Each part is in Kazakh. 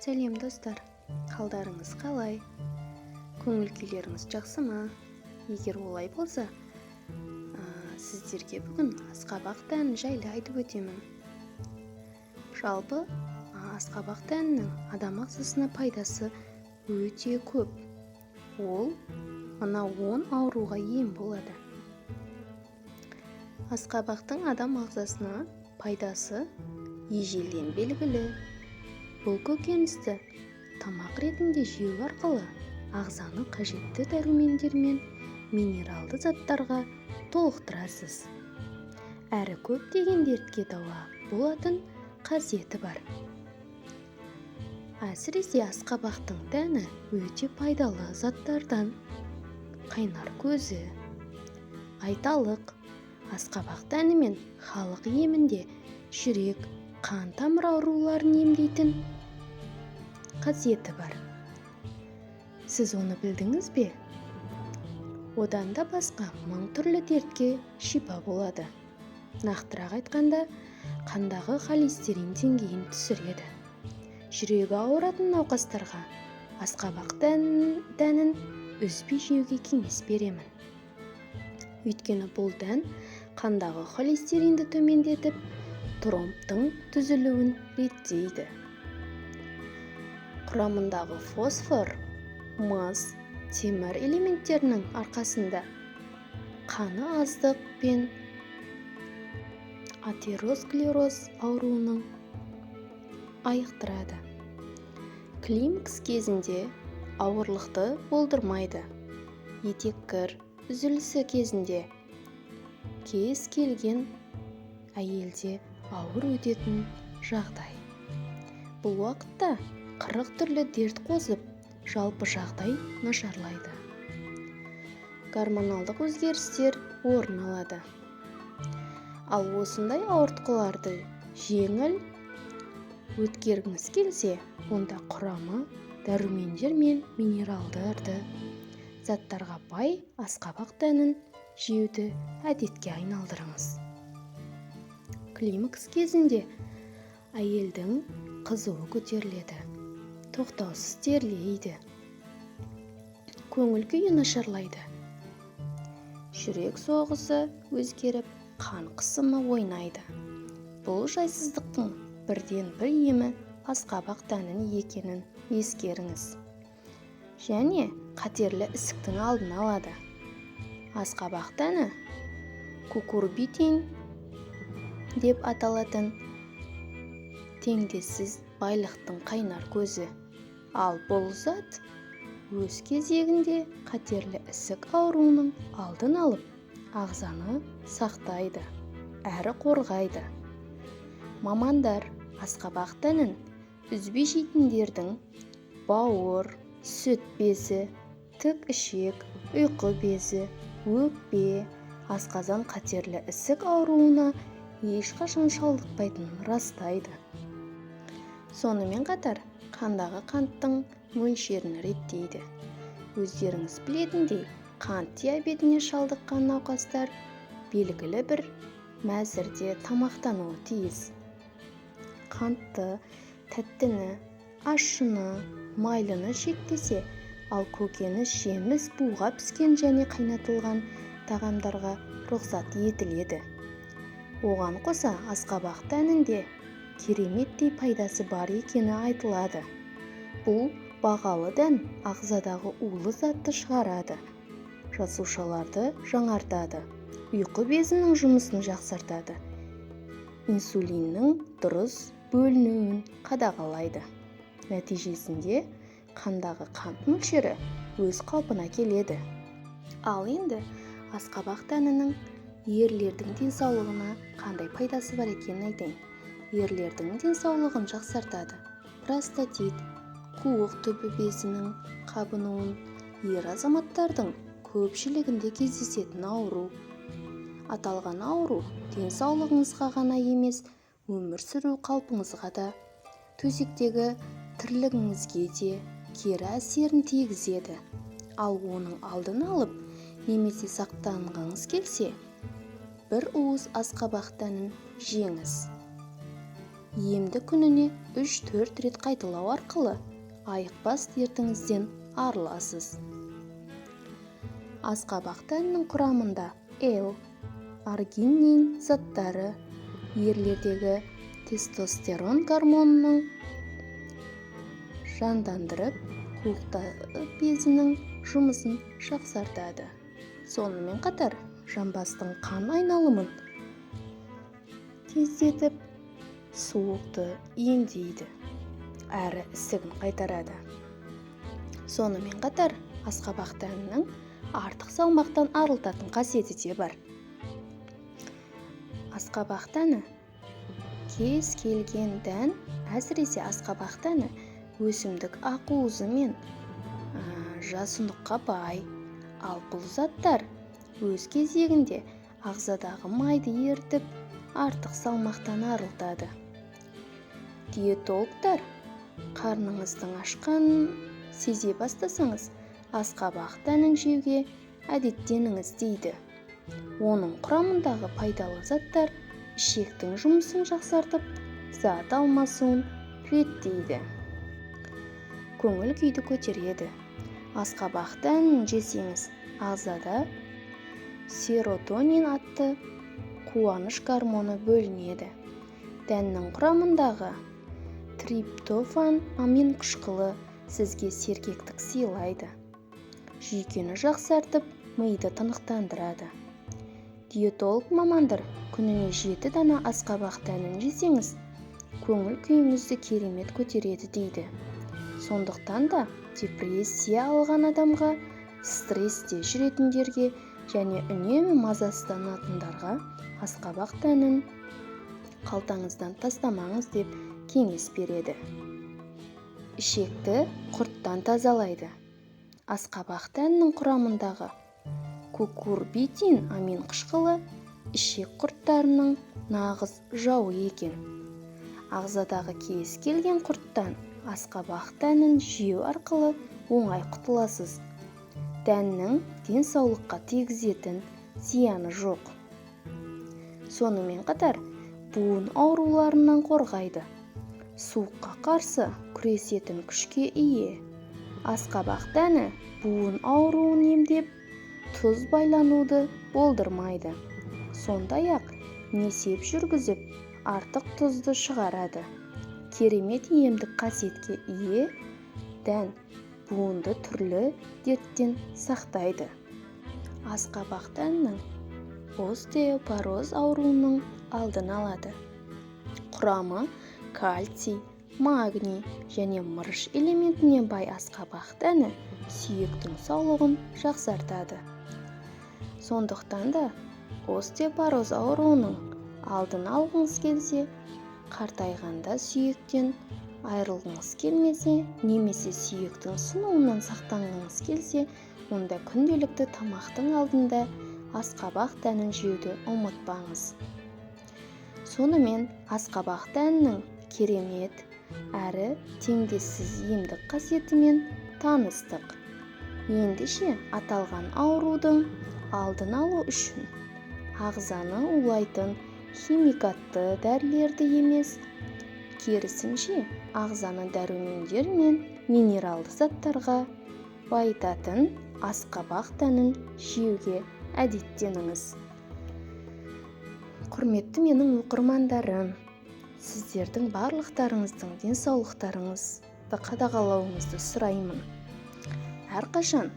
Сәлем достар, қалдарыңыз қалай? Көңіл күйлеріңіз жақсы ма? Егер олай болса, сіздерге бүгін асқабақ дәні жайлы айтып өтемін. Жалпы, асқабақ дәнінің адам ағзасына пайдасы өте көп. Ол мына 10 ауруға ем болады. Асқабақтың адам ағзасына пайдасы ежелден белгілі. Бұл көкөністі тамақ ретінде жеу арқылы ағзаны қажетті дәрумендер мен минералды заттарға толықтырасыз. Әрі көптеген дертке дауа болатын қасиеті бар. Әсіресе асқабақтың дәні өте пайдалы заттардан. Қайнар көзі. Айталық, асқабақ дәнімен халық емінде жүрек, қан тамыр ауруларын емдейтін қасиеті бар. Сіз оны білдіңіз бе? Одан да басқа 1000 түрлі дертке шипа болады. Нақтырақ айтқанда, қандағы холестерин деңгейін түсіреді. Жүрегі ауыратын науқастарға асқабақ дәнін үзбей жеуге кеңес беремін. Өйткені бұл дән қандағы холестеринді төмендетіп, тромбтың түзілуін реттейді. Құрамындағы фосфор, мыс, темір элементтерінің арқасында қаны аздық пен атеросклероз ауруының айықтырады. Климакс кезінде ауырлықты болдырмайды. Етек-кір үзілісі кезінде кез келген әйелде ауыр өтетін жағдай. Бұл уақытта 40 түрлі дерт қозып, жалпы жағдай нашарлайды. Гормоналдық өзгерістер орын алады. Ал осындай ауыртқыларды жеңіл өткергіңіз келсе, онда құрамы дәрумендер мен минералдарды заттарға бай асқабақ дәнін жеуді әдетке айналдырыңыз. Климакс кезінде әйелдің қызуы көтеріледі, тоқтаусыз терлейді, көңіл күйі нашарлайды, жүрек соғысы өзгеріп, қан қысымы ойнайды. Бұл жайсыздықтың бірден-бір емі асқабақ дәнін екенін ескеріңіз. Және қатерлі ісіктің алдын алады. Асқабақ дәні кукурбитин деп аталатын теңдессіз байлықтың қайнар көзі. Ал бұл зат өз кезегінде қатерлі ісік ауруының алдын алып, ағзаны сақтайды, әрі қорғайды. Мамандар асқабақ дәнін үзбей жейтіндердің бауыр, сүт безі, тік ішек, ұйқы безі, өкпе, асқазан қатерлі ісік ауруына ешқашан шалдықпайтынын растайды. Сонымен қатар, қандағы қанттың мөлшерін реттейді. Өздеріңіз білетіндей, қант диабетіне шалдыққан науқастар белгілі бір мәзірде тамақтануы тиіс. Қантты, тәттіні, ащыны, майлыны шектесе, ал көкөніс, жеміс, буға піскен және қайнатылған тағамдарға рұқсат етіледі. Оған қоса асқабақ дәнінде кереметтей пайдасы бар екені айтылады. Бұл бағалы дән ағзадағы улы затты шығарады, жасушаларды жаңартады, ұйқы безінің жұмысын жақсартады, инсулиннің дұрыс бөлінуін қадағалайды. Нәтижесінде қандағы қант мөлшері өз қалпына келеді. Ал енді асқабақ дәнінің ерлердің денсаулығына қандай пайдасы бар екенін айтайын. Ерлердің денсаулығын жақсартады. Простатит, қуық түбі безінің қабынуын, ер азаматтардың көпшілігінде кездесетін ауру. Аталған ауру денсаулығыңызға ғана емес, өмір сүру қалпыңызға да, төсектегі тірлігіңізге де кері әсерін тигізеді. Ал оның алдын алып, немесе сақтанғыңыз келсе, бір уыс асқабақ дәнін жеңіз. Емді күніне 3-4 рет қайталау арқылы айықпас дертіңізден арыласыз. Асқабақ дәнінің құрамында L, аргинин заттары ерлердегі тестостерон гормонының жандандырып, қуықтары безінің жұмысын жақсартады. Сонымен қатар жамбастың қан айналымын тездетіп, суықты емдейді, әрі ісігін қайтарады. Сонымен қатар асқабақ дәнінің артық салмақтан арылтатын қасиеті де бар. Асқабақ дәні кез келген дән, әсіресе асқабақ дәні өсімдік ақуызы мен жасұндыққа бай, ал бұл заттар өз кезегінде ағзадағы майды ерітіп, артық салмақтан арылтады. Диетологтар қарныңыздың ашқанын сезе бастасаңыз, асқабақ дәнін жеуге әдеттеніңіз дейді. Оның құрамындағы пайдалы заттар ішектің жұмысын жақсартып, зат алмасуын реттейді. Көңіл күйді көтереді. Асқабақ дәнін жесеңіз, ағзада серотонин атты қуаныш гормоны бөлінеді. Дәннің құрамындағы триптофан амин қышқылы сізге сергектік сыйлайды. Жүйкені жақсартып, миды тынықтандырады. Диетолог мамандар күніне 7 дана асқабақ дәнін жесеңіз, көңіл күйіңізді керемет көтереді дейді. Сондықтан да депрессия алған адамға, стрессте жүретіндерге және үнемі мазасызданатындарға асқабақ дәнін қалтаңыздан тастамаңыз деп кеңес береді. Ішекті құрттан тазалайды. Асқабақ дәнінің құрамындағы кукурбитин амин қышқылы ішек құрттарының нағыз жауы екен. Ағзадағы кез келген құрттан асқабақ дәнін жеу арқылы оңай құтыласыз. Дәннің денсаулыққа тигізетін зияны жоқ. Сонымен қатар буын ауруларынан қорғайды. Суыққа қарсы күресетін күшке ие. Асқабақ дәні буын ауруын емдеп, тұз байлануды болдырмайды. Сондай-ақ несеп жүргізіп, артық тұзды шығарады. Керемет емдік қасиетке ие дән буынды түрлі дерттен сақтайды. Асқабақ дәнінің остеопороз ауруының алдын алады. Құрамы кальций, магний және мырыш элементіне бай асқабақ дәні сүйектің саулығын жақсартады. Сондықтан да остеопороз ауруының алдын алғыңыз келсе, қартайғанда сүйектен айырылғыңыз келмесе, немесе сүйектің сынуынан сақтанғыңыз келсе, онда күнделікті тамақтың алдында асқабақ дәнін жеуді ұмытпаңыз. Сонымен асқабақ дәнінің керемет әрі теңдессіз емдік қасиетімен таныстық. Ендеше аталған аурудың алдын алу үшін ағзаны улайтын химикатты дәрілерді емес, керісінше ағзаны дәрумендер мен минералды заттарға байытатын асқабақ дәнін жеуге әдеттеніңіз. Құрметті менің оқырмандарым, сіздердің барлықтарыңыздың денсаулықтарыңызды қадағалауыңызды сұраймын. Әрқашан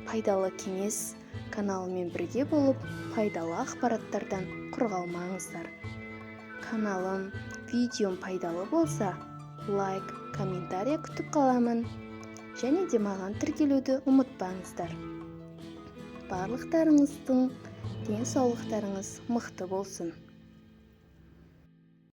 пайдалы кеңес каналымен бірге болып, пайдалы ақпараттардан құр қалмаңыздар. Каналым, видеом пайдалы болса, лайк, комментарий күтіп қаламын. Және де маған тіркелуді ұмытпаңыздар. Барлықтарыңыздың денсаулықтарыңыз мықты болсын.